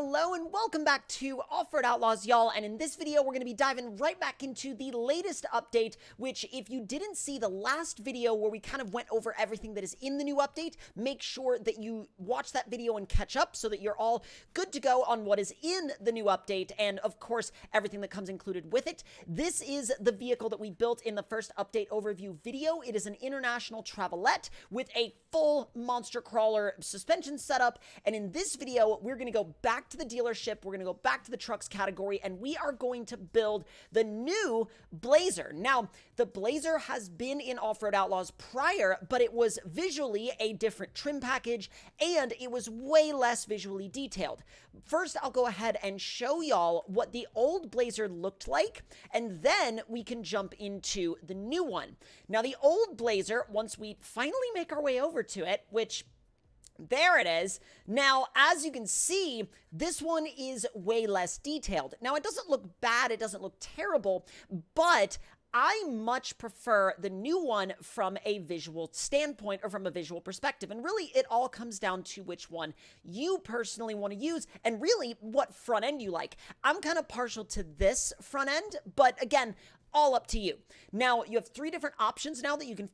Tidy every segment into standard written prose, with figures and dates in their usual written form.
Hello and welcome back to Offroad Outlaws, y'all, and in this video we're going to be diving right back into the latest update, which if you didn't see the last video where we kind of went over everything that is in the new update, make sure that you watch that video and catch up so that you're all good to go on what is in the new update and, of course, everything that comes included with it. This is the vehicle that we built in the first update overview video. It is an international travelette with a full monster crawler suspension setup, and in this video we're going to go back to the dealership, we're going to go back to the trucks category, and we are going to build the new Blazer. Now, the Blazer has been in Offroad Outlaws prior, but it was visually a different trim package, and it was way less visually detailed. First, I'll go ahead and show y'all what the old Blazer looked like, and then we can jump into the new one. Now, the old Blazer, once we finally make our way over to it, which there it is. Now, as you can see, this one is way less detailed. Now, it doesn't look bad, it doesn't look terrible, but I much prefer the new one from a visual standpoint or from a visual perspective. And really, it all comes down to which one you personally want to use and really what front end you like. I'm kind of partial to this front end, but again, all up to you. Now, you have three different options now that you can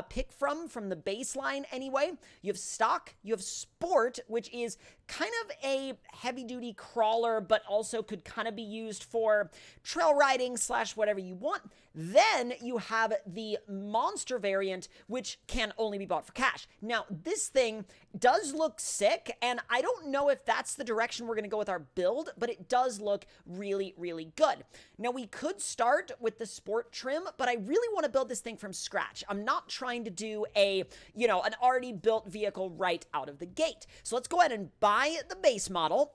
pick from the baseline anyway. You have stock, you have sport, which is kind of a heavy-duty crawler, but also could kind of be used for trail riding / whatever you want. Then you have the monster variant, which can only be bought for cash. Now, this thing does look sick, and I don't know if that's the direction we're going to go with our build, but it does look really, really good. Now, we could start with the sport trim, but I really want to build this thing from scratch. I'm not trying to do an already built vehicle right out of the gate. So let's go ahead and buy the base model.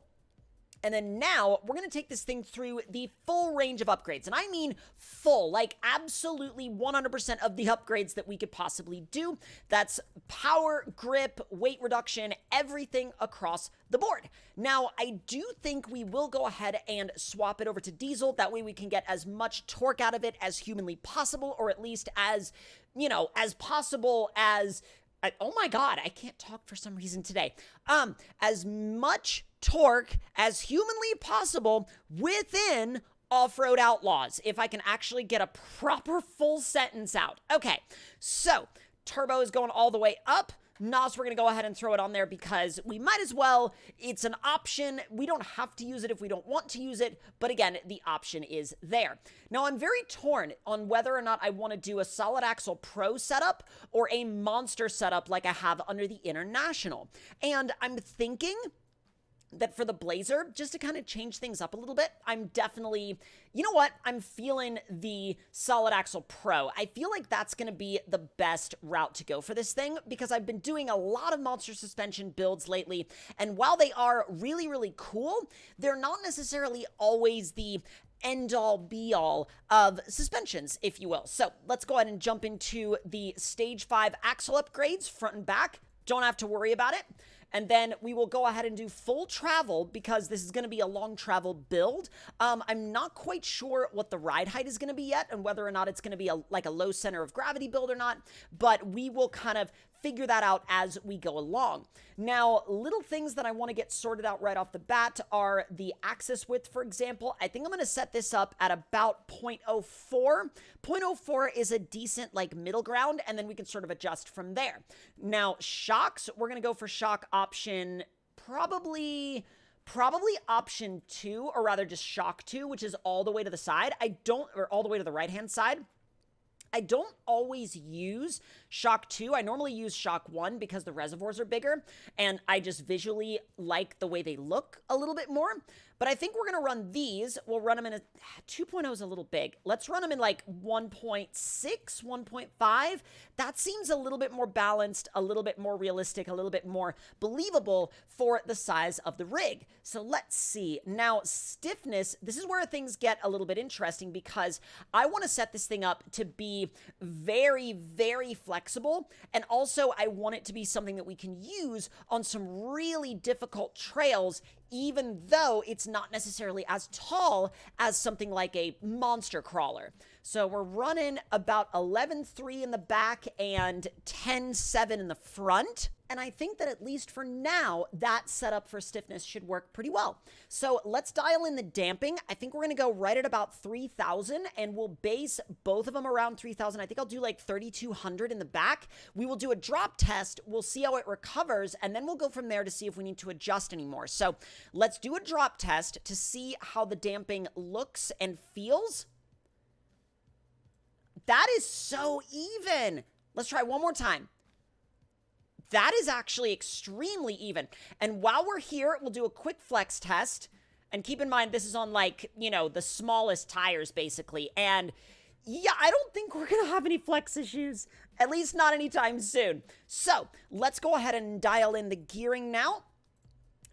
And then now we're going to take this thing through the full range of upgrades. And I mean full, like absolutely 100% of the upgrades that we could possibly do. That's power, grip, weight reduction, everything across the board. Now, I do think we will go ahead and swap it over to diesel. That way we can get as much torque out of it as humanly possible, or at least as possible as... oh my God, I can't talk for some reason today. As much torque as humanly possible within Offroad Outlaws, if I can actually get a proper full sentence out. Okay, so turbo is going all the way up. NOS, we're going to go ahead and throw it on there because we might as well. It's an option. We don't have to use it if we don't want to use it, but again, the option is there. Now, I'm very torn on whether or not I want to do a solid axle pro setup or a monster setup like I have under the International. And I'm thinking that for the Blazer, just to kind of change things up a little bit, I'm definitely, you know what? I'm feeling the Solid Axle Pro. I feel like that's going to be the best route to go for this thing because I've been doing a lot of monster suspension builds lately, and while they are really, really cool, they're not necessarily always the end-all, be-all of suspensions, if you will. So let's go ahead and jump into the Stage 5 axle upgrades, front and back. Don't have to worry about it. And then we will go ahead and do full travel because this is going to be a long travel build. I'm not quite sure what the ride height is going to be yet and whether or not it's going to be like a low center of gravity build or not, but we will kind of figure that out as we go along. Now, little things that I want to get sorted out right off the bat are the axis width, for example. I think I'm going to set this up at about 0.04. 0.04 is a decent like middle ground, and then we can sort of adjust from there. Now, shocks, we're going to go for shock option probably option 2, or rather just shock 2, which is all the way to the side. Or all the way to the right-hand side. I don't always use shock 2. I normally use shock 1 because the reservoirs are bigger, and I just visually like the way they look a little bit more. But I think we're going to run these. We'll run them in 2.0 is a little big. Let's run them in like 1.6, 1.5. That seems a little bit more balanced, a little bit more realistic, a little bit more believable for the size of the rig. So let's see. Now, stiffness, this is where things get a little bit interesting because I want to set this thing up to be very, very flexible. And also, I want it to be something that we can use on some really difficult trails even though it's not necessarily as tall as something like a monster crawler. So we're running about 11.3 in the back and 10.7 in the front. And I think that at least for now, that setup for stiffness should work pretty well. So let's dial in the damping. I think we're going to go right at about 3,000, and we'll base both of them around 3,000. I think I'll do like 3,200 in the back. We will do a drop test. We'll see how it recovers, and then we'll go from there to see if we need to adjust anymore. So let's do a drop test to see how the damping looks and feels. That is so even. Let's try one more time. That is actually extremely even. And while we're here, we'll do a quick flex test. And keep in mind, this is on like, you know, the smallest tires basically. And yeah, I don't think we're going to have any flex issues, at least not anytime soon. So let's go ahead and dial in the gearing now.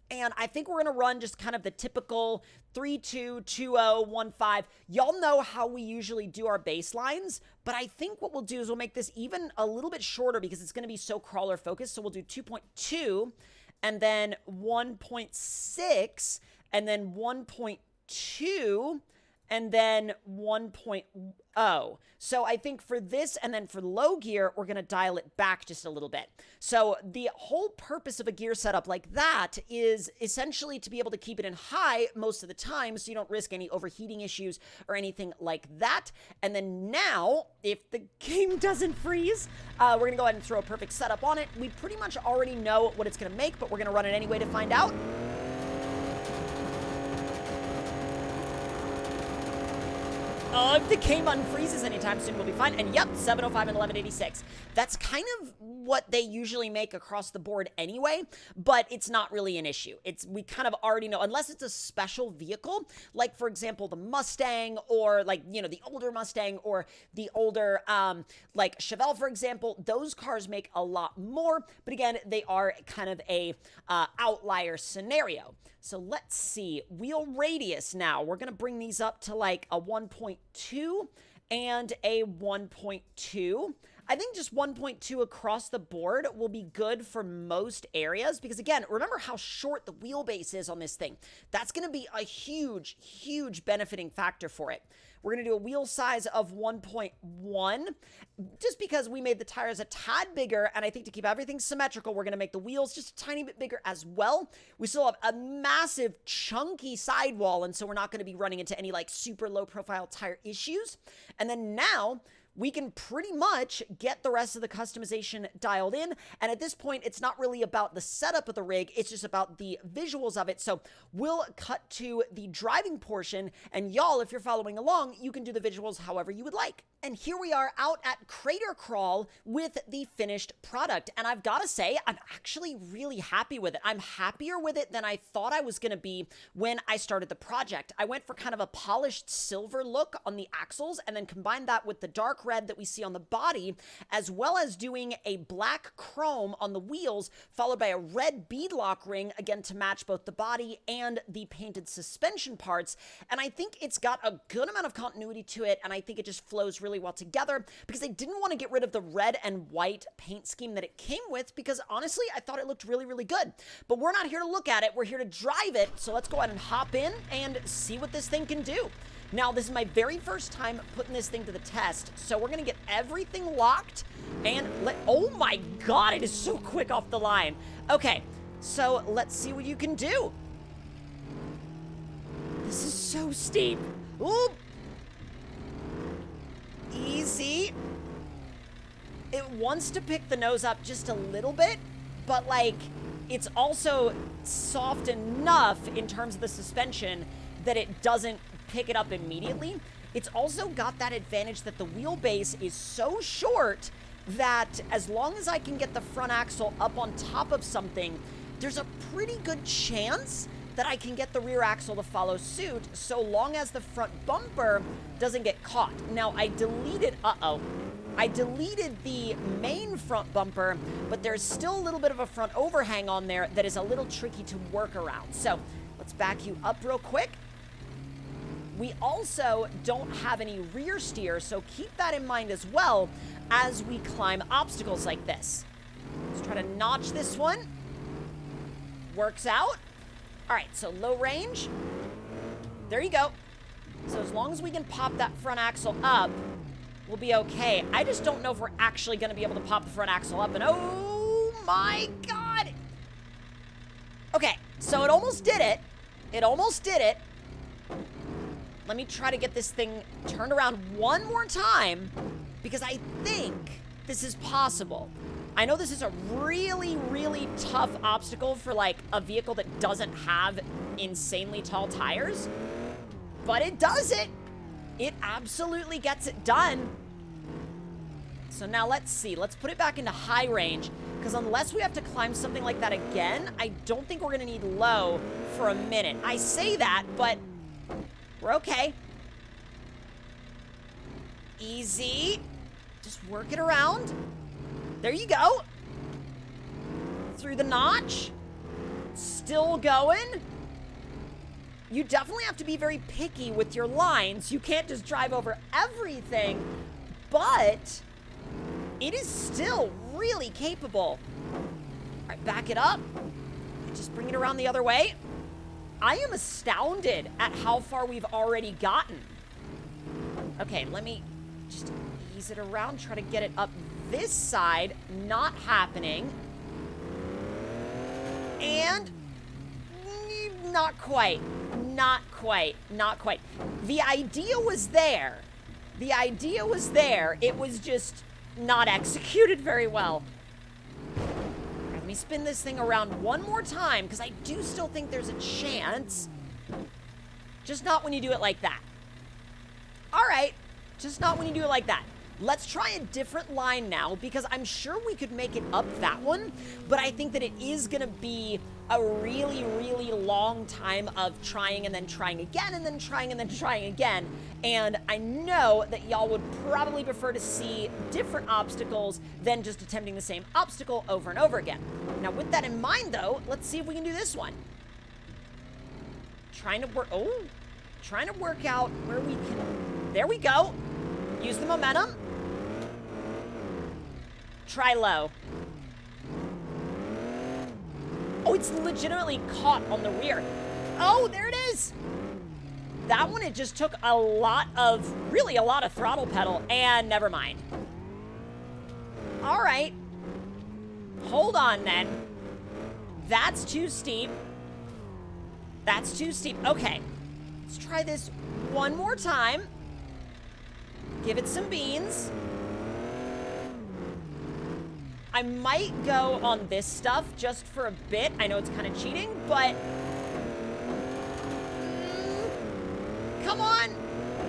And I think we're going to run just kind of the typical 3-2, 2-0, 1-5. Y'all know how we usually do our baselines, but I think what we'll do is we'll make this even a little bit shorter because it's going to be so crawler focused. So we'll do 2.2 and then 1.6 and then 1.2 and then 1.0. So I think for this and then for low gear, we're going to dial it back just a little bit. So the whole purpose of a gear setup like that is essentially to be able to keep it in high most of the time so you don't risk any overheating issues or anything like that. And then now, if the game doesn't freeze, we're going to go ahead and throw a perfect setup on it. We pretty much already know what it's going to make, but we're going to run it anyway to find out. If the game unfreezes anytime soon, we'll be fine. And yep, 705 and 1186. That's kind of what they usually make across the board anyway, but it's not really an issue. We kind of already know, unless it's a special vehicle, like for example, the Mustang or like, you know, the older Mustang or the older, like Chevy, for example, those cars make a lot more, but again, they are kind of a outlier scenario. So let's see, wheel radius now, we're going to bring these up to like a 1.2 and a 1.2. I think just 1.2 across the board will be good for most areas because again, remember how short the wheelbase is on this thing. That's going to be a huge, huge benefiting factor for it. We're going to do a wheel size of 1.1 just because we made the tires a tad bigger, and I think to keep everything symmetrical, we're going to make the wheels just a tiny bit bigger as well. We still have a massive chunky sidewall, and so we're not going to be running into any like super low profile tire issues. And then now we can pretty much get the rest of the customization dialed in. And at this point, it's not really about the setup of the rig. It's just about the visuals of it. So we'll cut to the driving portion. And y'all, if you're following along, you can do the visuals however you would like. And here we are out at Crater Crawl with the finished product. And I've got to say, I'm actually really happy with it. I'm happier with it than I thought I was going to be when I started the project. I went for kind of a polished silver look on the axles and then combined that with the dark red that we see on the body, as well as doing a black chrome on the wheels, followed by a red beadlock ring, again, to match both the body and the painted suspension parts. And I think it's got a good amount of continuity to it, and I think it just flows really well together because they didn't want to get rid of the red and white paint scheme that it came with because honestly, I thought it looked really, really good. But we're not here to look at it. We're here to drive it. So let's go ahead and hop in and see what this thing can do. Now, this is my very first time putting this thing to the test, so we're going to get everything locked and oh my God, it is so quick off the line. Okay, so let's see what you can do. This is so steep. Oop. Easy. It wants to pick the nose up just a little bit, but like, it's also soft enough in terms of the suspension that it doesn't pick it up immediately. It's also got that advantage that the wheelbase is so short that as long as I can get the front axle up on top of something, there's a pretty good chance that I can get the rear axle to follow suit so long as the front bumper doesn't get caught. Now I deleted the main front bumper, but there's still a little bit of a front overhang on there that is a little tricky to work around. So let's back you up real quick. We also don't have any rear steer, so keep that in mind as well as we climb obstacles like this. Let's try to notch this one. Works out. All right, so low range. There you go. So as long as we can pop that front axle up, we'll be okay. I just don't know if we're actually going to be able to pop the front axle up. And oh my God. Okay, so it almost did it. It almost did it. Let me try to get this thing turned around one more time because I think this is possible. I know this is a really, really tough obstacle for like a vehicle that doesn't have insanely tall tires, but it does it. It absolutely gets it done. So now let's see. Let's put it back into high range because unless we have to climb something like that again, I don't think we're going to need low for a minute. I say that, but we're okay. Easy. Just work it around. There you go. Through the notch. Still going. You definitely have to be very picky with your lines. You can't just drive over everything, but it is still really capable. All right, back it up. Just bring it around the other way. I am astounded at how far we've already gotten. Okay, let me just ease it around, try to get it up this side. Not happening. And not quite. Not quite. Not quite. The idea was there. The idea was there. It was just not executed very well. Let me spin this thing around one more time because I do still think there's a chance. Just not when you do it like that. All right. Just not when you do it like that. Let's try a different line now because I'm sure we could make it up that one, but I think that it is going to be a really, really long time of trying and then trying again and then trying and then trying again. And I know that y'all would probably prefer to see different obstacles than just attempting the same obstacle over and over again. Now, with that in mind, though, let's see if we can do this one. Trying to work out where we can. There we go. Use the momentum. Try low. Oh, it's legitimately caught on the rear. Oh, there it is. That one, it just took really a lot of throttle pedal, and never mind. All right. Hold on then. That's too steep. That's too steep. Okay. Let's try this one more time. Give it some beans. I might go on this stuff just for a bit. I know it's kind of cheating, but come on.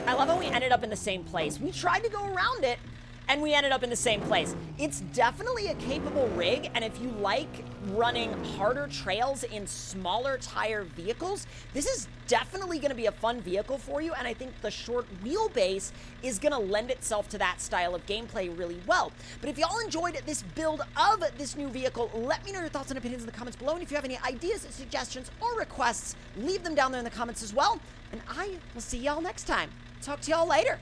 I love how we ended up in the same place. We tried to go around it, and we ended up in the same place. It's definitely a capable rig, and if you like running harder trails in smaller tire vehicles, this is definitely going to be a fun vehicle for you, and I think the short wheelbase is going to lend itself to that style of gameplay really well. But if y'all enjoyed this build of this new vehicle, let me know your thoughts and opinions in the comments below, and if you have any ideas, suggestions, or requests, leave them down there in the comments as well, and I will see y'all next time. Talk to y'all later.